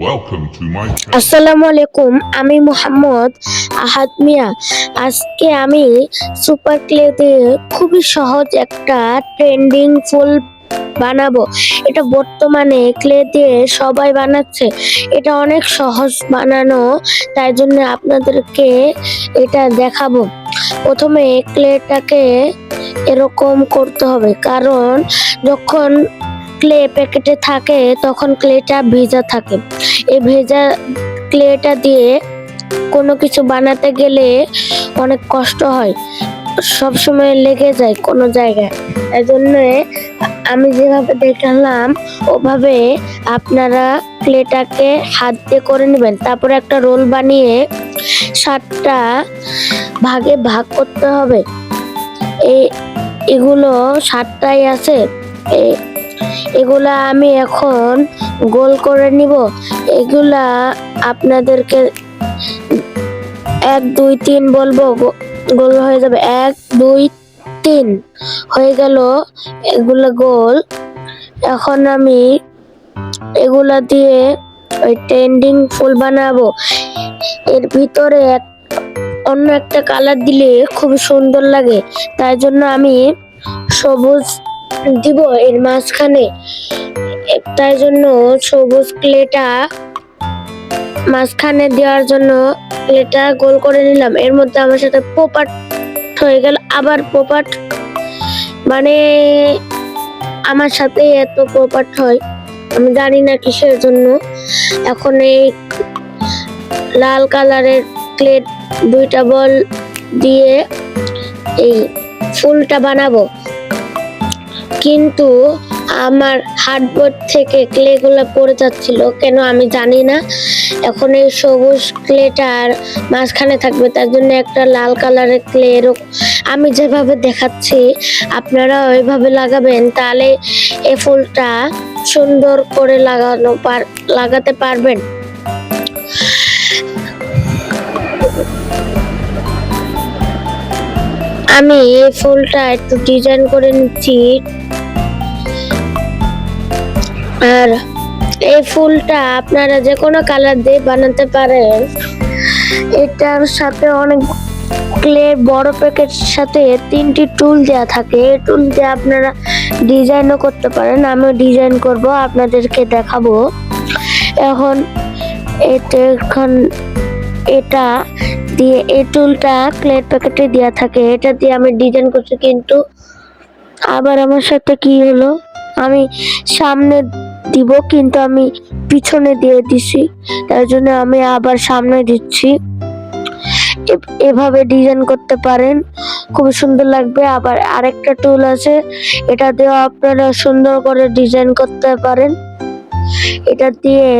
Welcome to my channel. আসসালামু আলাইকুম, আমি মোহাম্মদ আহাদ মিয়া। আজকে আমি সুপার ক্লে দিয়ে খুবই সহজ একটা ট্রেন্ডিং ফুল বানাবো। এটা বর্তমানে ক্লে দিয়ে সবাই বানাচ্ছে। এটা অনেক সহজ বানানো, তাই জন্য আপনাদেরকে এটা দেখাবো। প্রথমে ক্লেটাকে এরকম করতে হবে, কারণ যখন ক্লে প্যাকেটে থাকে তখন ক্লেটা ভেজা থাকে। এই ভেজা ক্লেটা দিয়ে কোনো কিছু বানাতে গেলে অনেক কষ্ট হয়, সব সময় লেগে যায় কোনো জায়গায়। এই জন্য আমি যেভাবে দেখালাম ওভাবে আপনারা ক্লেটাকে হাত দিয়ে করে নেবেন। তারপরে একটা রোল বানিয়ে 7টা ভাগে ভাগ করতে হবে। এগুলো 7টাই আছে। এগুলা আমি এখন গোল করে নিব। এগুলা আপনাদেরকে 1 2 3 বলবো, গোল হয়ে যাবে। 1 2 3 হয়ে গেল এগুলা গোল। এখন আমি এগুলা দিয়ে ওই ট্রেন্ডিং ফুল বানাবো। এর ভিতরে অন্য একটা কালার দিলে খুব সুন্দর লাগে, তাই জন্য আমি সবুজ দিব এর মাঝখানে। তাই জন্য সবুজ ক্লেটা মাঝখানে দেওয়ার জন্য ক্লেটা গোল করে নিলাম। এর মধ্যে আমার সাথে পোপাট হয়ে গেল। আবার পোপাট মানে আমার সাথে এত পোপাট হয়, আমি জানি না কিসের জন্য। এখন এই লাল কালারের ক্লে 2টা বল দিয়ে এই ফুলটা বানাবো, কিন্তু আমার হার্ডবোর্ড থেকে ক্লে গুলো পড়ে যাচ্ছিল কেন আমি জানি না। এখন এই সবুজ ক্লেটার মাঝখানে থাকবে, তার জন্য একটা লাল কালারের ক্লে আমি যেভাবে দেখাচ্ছি আপনারা ওইভাবে লাগাবেন, তাহলে এই ফুলটা সুন্দর করে লাগাতে পারবেন। আমি এই ফুলটা একটু ডিজাইন করে নিচ্ছি। আর এই ফুলটা আপনারা যে কোনো কালার দিয়ে বানাতে পারেন। এটার সাথে অনেক ক্লে বড় প্যাকেট সাথে 3টি টুল দেওয়া থাকে। এই টুল দিয়ে আপনারা ডিজাইনও করতে পারেন। আমি ডিজাইন করব, আপনাদেরকে দেখাবো। এখন এটা দিয়ে এই টুলটা ক্লে প্যাকেটে দেওয়া থাকে, এটা দিয়ে আমি ডিজাইন করছি। কিন্তু আবার আমার সাথে কি হলো, আমি সামনে দিব কিন্তু আমি পিছনে দিয়ে দিছি, তার জন্য আমি আবার সামনে দিচ্ছি। এভাবে ডিজাইন করতে পারেন, খুব সুন্দর লাগবে। আবার আরেকটা টুল আছে, এটা দিয়ে আপনারা সুন্দর করে ডিজাইন করতে পারেন। এটা দিয়ে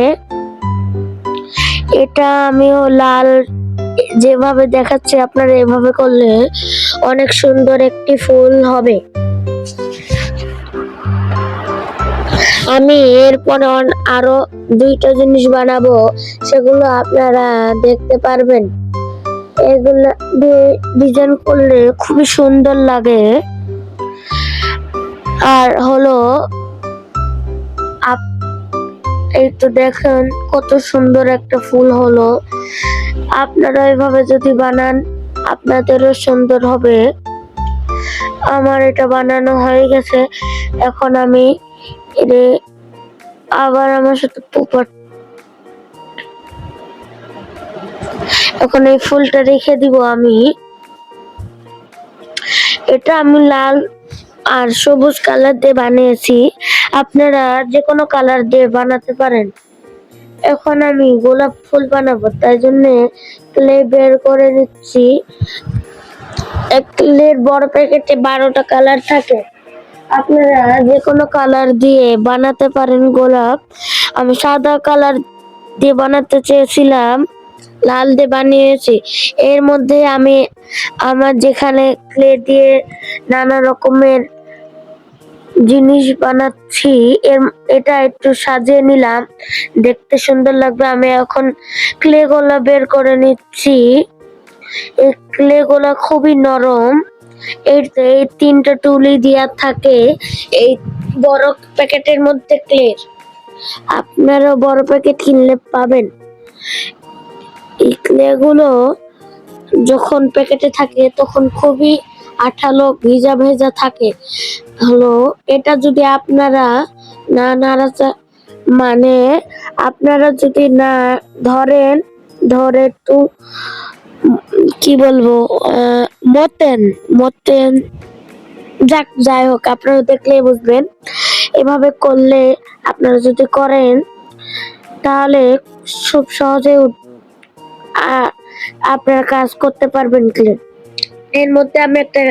এটা আমিও লাল যেভাবে দেখাচ্ছি আপনারা এভাবে করলে অনেক সুন্দর একটি ফুল হবে। আমি এরপরে আরো 2টা জিনিস বানাবো, সেগুলো আপনারা দেখতে পারবেন। এগুলো ডিজাইন করলে খুবই সুন্দর লাগে। আর হলো এই তো দেখেন কত সুন্দর একটা ফুল হলো। আপনারা এভাবে যদি বানান আপনাদেরও সুন্দর হবে। আমার এটা বানানো হয়ে গেছে। এখন আমি আবার আমার সাথে পোপাট, এখন এই ফুলটা রেখে দিব আমি। এটা আমি লাল আর সবুজ কালার দিয়ে বানিয়েছি, আপনারা যে কোনো কালার দিয়ে বানাতে পারেন। এখন আমি গোলাপ ফুল বানাবো, তাই জন্য ক্লে বের করে নিচ্ছি। এক ক্লের বড় প্যাকেটে 12টা কালার থাকে, আপনারা যে কোনো কালার দিয়ে বানাতে পারেন গোলাপ। আমি সাদা কালার দিয়ে বানাতে চেয়েছিলাম, লাল দিয়ে বানিয়েছি। এর মধ্যে আমি আমার যেখানে ক্লে দিয়ে নানা রকমের জিনিস বানাচ্ছি এটা একটু সাজিয়ে নিলাম, দেখতে সুন্দর লাগবে। আমি এখন ক্লে গুলা বের করে নিচ্ছি। এই ক্লে গুলা খুবই নরম। এই 3টা টুলি দেওয়া থাকে এই বড় প্যাকেটের মধ্যে ক্লে। আপনারা বড় প্যাকেট কিনলে পাবেন। এই ক্লে গুলো যখন প্যাকেটে থাকে তখন খুবই আঠালো ভিজা ভেজা থাকে। হলো এটা যদি আপনারা না নাড়াচা মানে আপনারা যদি না ধরেন, ধরে একটু কি বলবো মতেন মতেন যাই হোক আপনারা দেখলেই বুঝবেন। এভাবে করলে আপনারা যদি করেন তাহলে খুব সহজে আপনারা কাজ করতে পারবেন ক্লিন। এর মধ্যে আমি একটা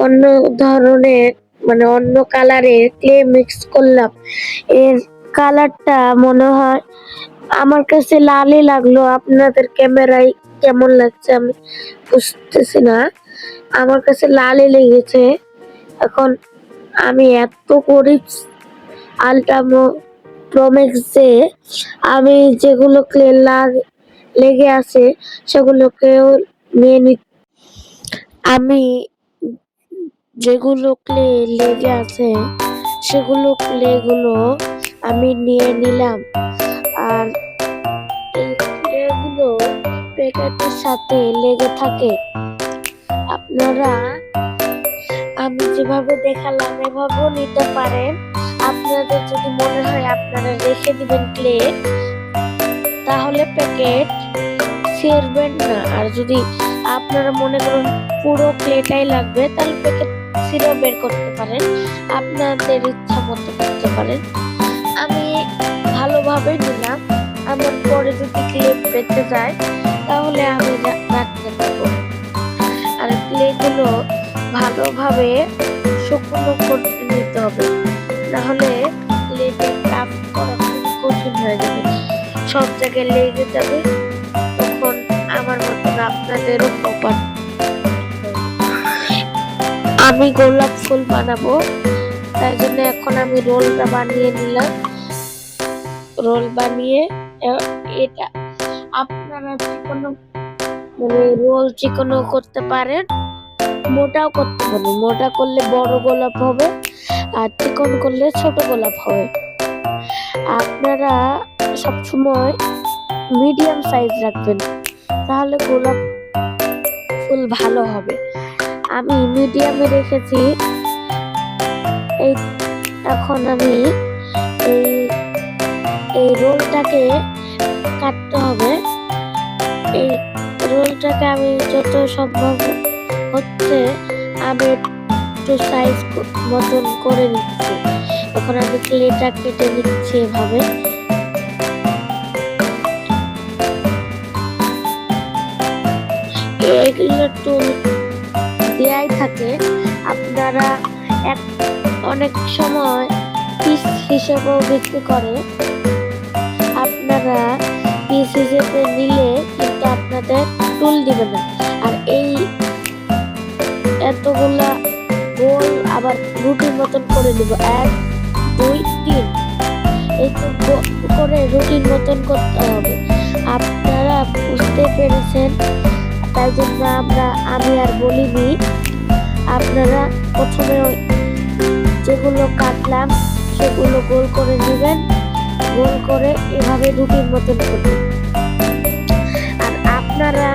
অন্য ধরনের অন্য কালারের ক্লে মিক্স করলাম। এর কালারটা মনে হয় আমার কাছে লালই লাগলো, আপনাদের ক্যামেরায় কেমন লাগছে আমি বুঝতেছি না। আমার কাছে লালই লেগেছে। এখন আমি এত করেছি আলট্রামো প্রোম্যাক্সে আমি যেগুলো ক্লে লেগে আছে সেগুলোকেও নিয়ে নি। আমি যেগুলো ক্লে লেগে আছে সেগুলো ক্লেগুলো আমি নিয়ে নিলাম। আর এই ক্লেগুলো প্যাকেটের সাথে লেগে থাকে। আপনারা আমি যেভাবে দেখালাম এভাবেও নিতে পারেন। আপনাদের যদি মনে হয় আপনারা রেখে দিবেন ক্লে, তাহলে প্যাকেট ছিঁড়বেন না। আর যদি আপনারা মনে করেন পুরো ক্লেটাই লাগবে তাহলে প্যাকেট ছিঁড়েও বের করতে পারেন, আপনাদের ইচ্ছা মতো করতে পারেন। আমি ভালোভাবে নিলাম, আমার পরে যদি ক্লে পেতে যায় তাহলে আমি রাখতে পারবো। আর ক্লেগুলো ভালোভাবে শুকনো করতে নিতে হবে, নাহলে ক্লেতে ক্রাফট করা খুব কঠিন হয়ে যাবে, সব জায়গায় লেগে যাবে। তখন আমার মতন আপনাদেরও প্রপার। আমি গোলাপ ফুল বানাবো, তাই জন্য এখন আমি রোলটা বানিয়ে নিলাম। রোল বানিয়ে এটা আপনারা চিকনো রোল চিকনো করতে পারেন, মোটাও করতে পারেন। মোটা করলে বড় গোলাপ হবে আর চিকন করলে ছোট গোলাপ হবে। আপনারা সবসময় মিডিয়াম সাইজ রাখবেন, তাহলে গোলাপ ফুল ভালো হবে। আমি মিডিয়ামে রেখেছি। এই এখন আমি এই রোলটাকে কাটতে হবে। এই রোলটাকে আমি যত সম্ভব হচ্ছে আমি একটু সাইজ মতন করে নিচ্ছি। এখন আমি ক্লেটা কেটে নিচ্ছি এভাবে। এগুলো টুল দেয়াই থাকে, আপনারা অনেক সময় পিস হিসেবেও বিক্রি করে। আপনারা পিস হিসেবে নিলে কিন্তু আপনাদের টুল দিবে না। আর এই এতগুলা গোল আবার রুটির মতন করে দিব, 1 2 3 এই করে রুটির মতন করতে হবে। আপনারা বুঝতে পেরেছেন, তাই জন্য আমি আর বলিনি। আপনারা প্রথমে যেগুলো কাটলাম সেগুলো গোল করে নেবেন, গোল করে এভাবে রুটির মতন করবেন। আর আপনারা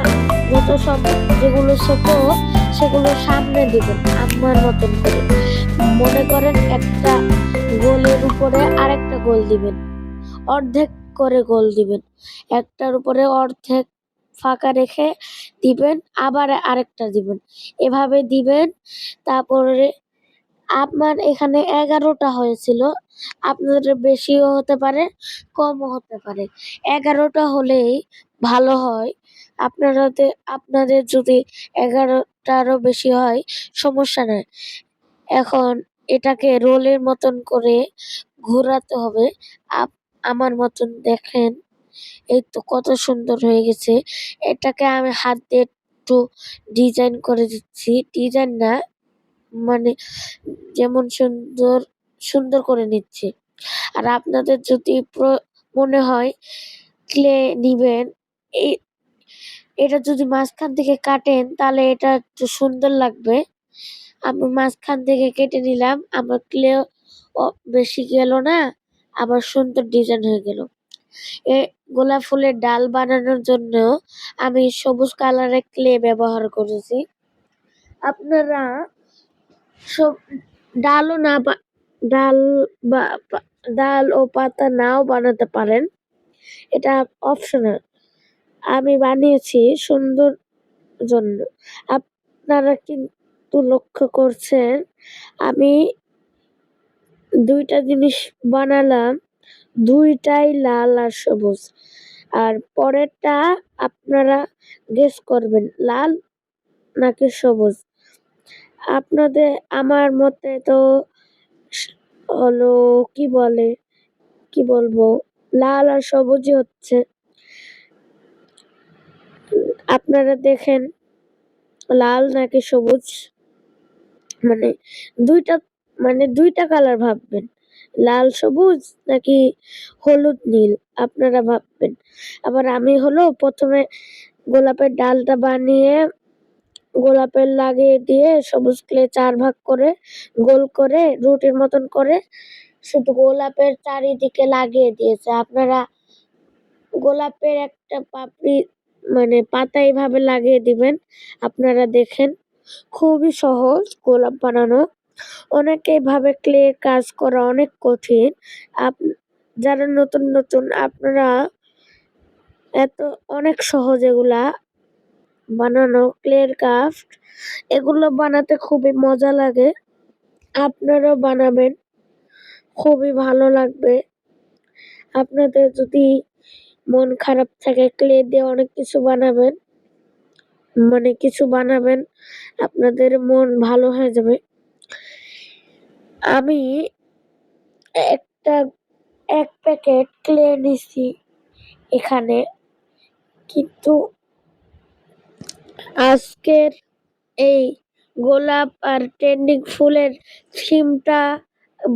যত সব যেগুলো ছোট সেগুলো সামনে দিবেন আমার মতন করে। মনে করেন একটা গোলের উপরে আরেকটা গোল দিবেন, অর্ধেক করে গোল দিবেন, একটার উপরে অর্ধেক ফাঁকা রেখে দিবেন, আবার আরেকটা দিবেন, এভাবে দিবেন। তারপরে আমার এখানে 11টা হয়েছিল, আপনাদের বেশিও হতে পারে কমও হতে পারে। 11টা হলেই ভালো হয়। আপনাদের যদি 11টারও বেশি হয় সমস্যা নাই। এখন এটাকে রোলের মতন করে ঘোরাতে হবে। আমার মতন দেখেন, এই তো কত সুন্দর হয়ে গেছে। এটাকে আমি হাত দিয়ে একটু ডিজাইন করে দিচ্ছি, ডিজাইন না যেমন সুন্দর সুন্দর করে নিচ্ছি। আর আপনাদের যদি মনে হয় ক্লে নিবেন, এটা যদি মাঝখান থেকে কাটেন তাহলে এটা একটু সুন্দর লাগবে। আমি মাঝখান থেকে কেটে নিলাম, আমার ক্লে বেশি গেল না, আবার সুন্দর ডিজাইন হয়ে গেল। এ গোলাপ ফুলের ডাল বানানোর জন্য আমি সবুজ কালারের ক্লে ব্যবহার করেছি। আপনারা সব ডালও না ডাল বা ডাল ও পাতা নাও বানাতে পারেন, এটা অপশনাল। আমি বানিয়েছি সুন্দর জন্য। আপনারা কিন্তু লক্ষ্য করছেন আমি দুইটা জিনিস বানালাম, দুইটাই লাল আর সবুজ। আর পরেরটা আপনারা গেস করবেন লাল নাকি সবুজ। আপনাদের আমার মতে তো হলো কি বলবো লাল আর সবুজই হচ্ছে। আপনারা দেখেন লাল নাকি সবুজ, মানে দুইটা দুইটা কালার ভাববেন, লাল সবুজ নাকি হলুদ নীল আপনারা ভাববেন। আবার আমি হলো প্রথমে গোলাপের ডালটা বানিয়ে গোলাপের লাগিয়ে দিয়ে সবুজ ক্লে 4 ভাগ করে গোল করে রুটির মতন করে শুধু গোলাপের চারিদিকে লাগিয়ে দিয়েছে। আপনারা গোলাপের একটা পাপড়ি পাতা এইভাবে লাগিয়ে দিবেন। আপনারা দেখেন খুবই সহজ গোলাপ বানানো। অনেকে ভাবে ক্লে কাজ করা অনেক কঠিন। যারা নতুন আপনারা অনেক সহজ এগুলা বানানো ক্লের ক্রাফট। এগুলো বানাতে খুবই মজা লাগে। আপনারাও বানাবেন, খুবই ভালো লাগবে। আপনাদের যদি মন খারাপ থাকে ক্লে দিয়ে অনেক কিছু বানাবেন, আপনাদের মন ভালো হয়ে যাবে। আমি এক প্যাকেট ক্লে নিছি এখানে, কিন্তু আজকের এই গোলাপ আর ট্রেন্ডিং ফুলের থিমটা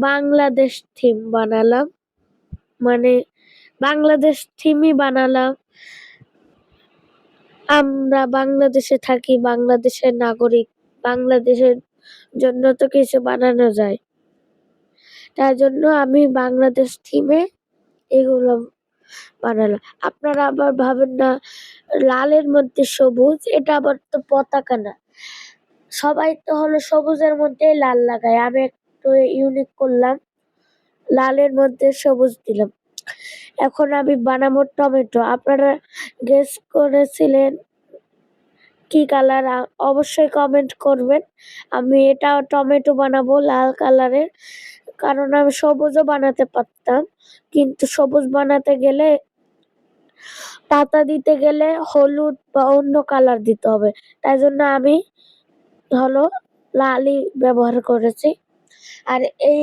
বাংলাদেশ থিম বানালাম, বাংলাদেশ থিমই বানালাম। আমরা বাংলাদেশে থাকি, বাংলাদেশের নাগরিক, বাংলাদেশের জন্য তো কিছু বানানো যায়। তার জন্য আমি বাংলাদেশ থিমে এগুলো বানালাম। আপনারা আবার ভাবেন না লালের মধ্যে সবুজ, এটা আবার তো পতাকা না। সবাই তো হলো সবুজের মধ্যে লাল লাগায়, আমি একটু ইউনিক করলাম, লালের মধ্যে সবুজ দিলাম। এখন আমি বানাবো টমেটো। আপনারা গেস করেছিলেন কি কালার, অবশ্যই কমেন্ট করবেন। আমি এটা টমেটো বানাবো লাল কালারের, কারণ আমি সবুজও বানাতে পারতাম, কিন্তু সবুজ বানাতে গেলে পাতা দিতে গেলে হলুদ বা অন্য কালার দিতে হবে। তাই জন্য আমি হলো লালই ব্যবহার করেছি। আর এই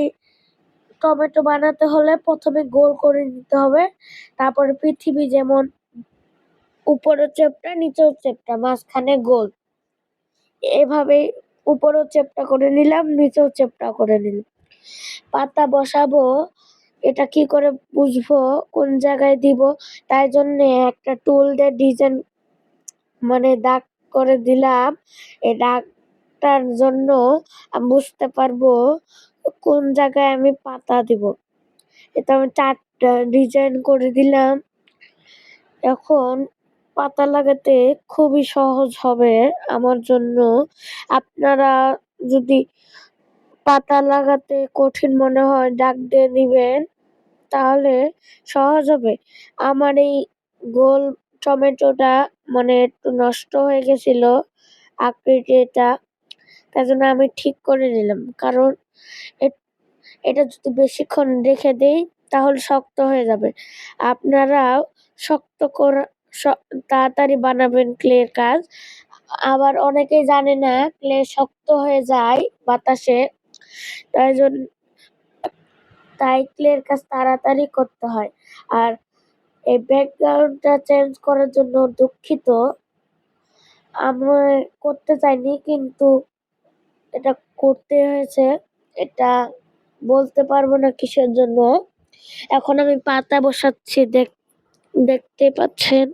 টমেটো বানাতে হলে প্রথমে গোল করে নিতে হবে, তারপরে পৃথিবী যেমন উপরের চেপটা নিচের চেপটা মাঝখানে গোল, এভাবে উপরেও চেপটা করে নিলাম, নিচেও চেপটা করে নিলাম। পাতা বসাবো, এটা কি করে বুঝবো কোন জায়গায় দিব, তাই জন্য একটা টুল দিয়ে ডিজাইন দাগ করে দিলাম। এই দাগটার জন্য আমি বুঝতে পারবো কোন জায়গায় আমি পাতা দিব। এটা আমি 4টা ডিজাইন করে দিলাম। এখন পাতা লাগাতে খুবই সহজ হবে আমার জন্য। আপনারা যদি পাতা লাগাতে কঠিন মনে হয় দাগ দিয়ে দিবেন, তাহলে সহজ হবে। আমার এই গোল টমেটোটা একটু নষ্ট হয়ে গেছিল আকৃতিটা, তাই জন্য আমি ঠিক করে নিলাম, কারণ এটা যদি বেশিক্ষণ রেখে দেই তাহলে শক্ত হয়ে যাবে। আপনারাও শক্ত করা তাড়াতাড়ি বানাবেন ক্লের কাজ। আবার অনেকেই জানে না ক্লে শক্ত হয়ে যায় বাতাসে, তাই ক্লের কাজ তাড়াতাড়ি করতে হয়। আর এই ব্যাকগ্রাউন্ডটা চেঞ্জ করার জন্য দুঃখিত, আমি করতে চাইনি কিন্তু এটা করতে হয়েছে। এটা বলতে পারবো না কিসের জন্য। এখন আমি পাতা বসাচ্ছি, দেখতে পাচ্ছেন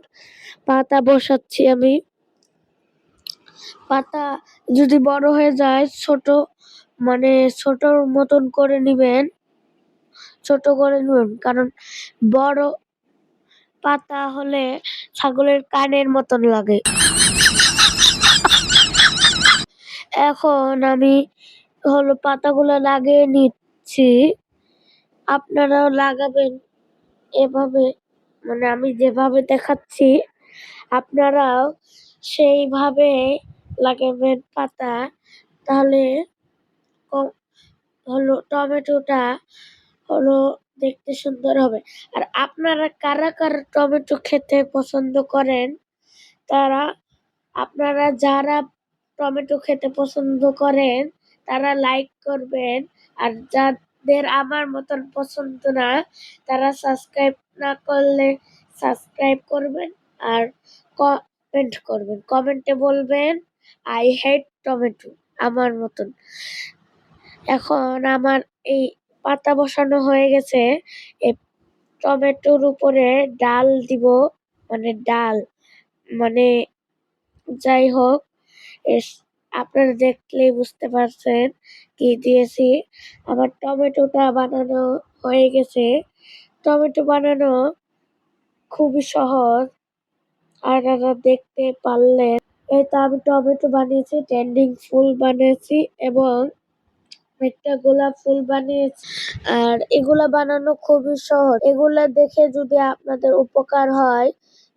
পাতা বসাচ্ছি আমি। পাতা যদি বড় হয়ে যায় ছোট ছোটর মতন করে নিবেন, ছোট করে নেবেন, কারণ বড় পাতা হলে ছাগলের কানের মতন লাগে। এখন আমি পাতাগুলো লাগিয়ে নিচ্ছি। আপনারাও লাগাবেন এভাবে, মানে আমি যেভাবে দেখাচ্ছি আপনারাও সেইভাবে লাগাবেন পাতা, তাহলে ক- টমেটোটা হলো দেখতে সুন্দর হবে। আর আপনারা কারা কারা টমেটো খেতে পছন্দ করেন, তারা আপনারা যারা টমেটো খেতে পছন্দ করেন তারা লাইক করবেন, আর যাদের আমার মতন পছন্দ না তারা সাবস্ক্রাইব না করলে সাবস্ক্রাইব করবেন, আর কমেন্ট করবেন, কমেন্টে বলবেন আই হেট টমেটো আমার মতন। এখন আমার এই পাতা বসানো হয়ে গেছে, এই টমেটোর উপরে ডাল দিব, মানে ডাল, মানে যাই হোক, আপনারা দেখলেই বুঝতে পারছেন কি দিয়েছি। আমার টমেটোটা বানানো হয়ে গেছে। টমেটো বানানো খুবই সহজ, আপনারা দেখতে পারলেন। এই তো আমি টমেটো বানিয়েছি, ট্রেন্ডিং ফুল বানিয়েছি এবং একটা গোলাপ ফুল বানিয়েছি। আর এগুলা বানানো খুবই সহজ। এগুলা দেখে যদি আপনাদের উপকার হয়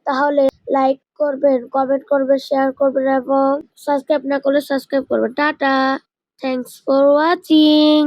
তাহলে লাইক করবেন, কমেন্ট করবেন, শেয়ার করবেন এবং সাবস্ক্রাইব না করলে সাবস্ক্রাইব করবেন। Tata, thanks for watching.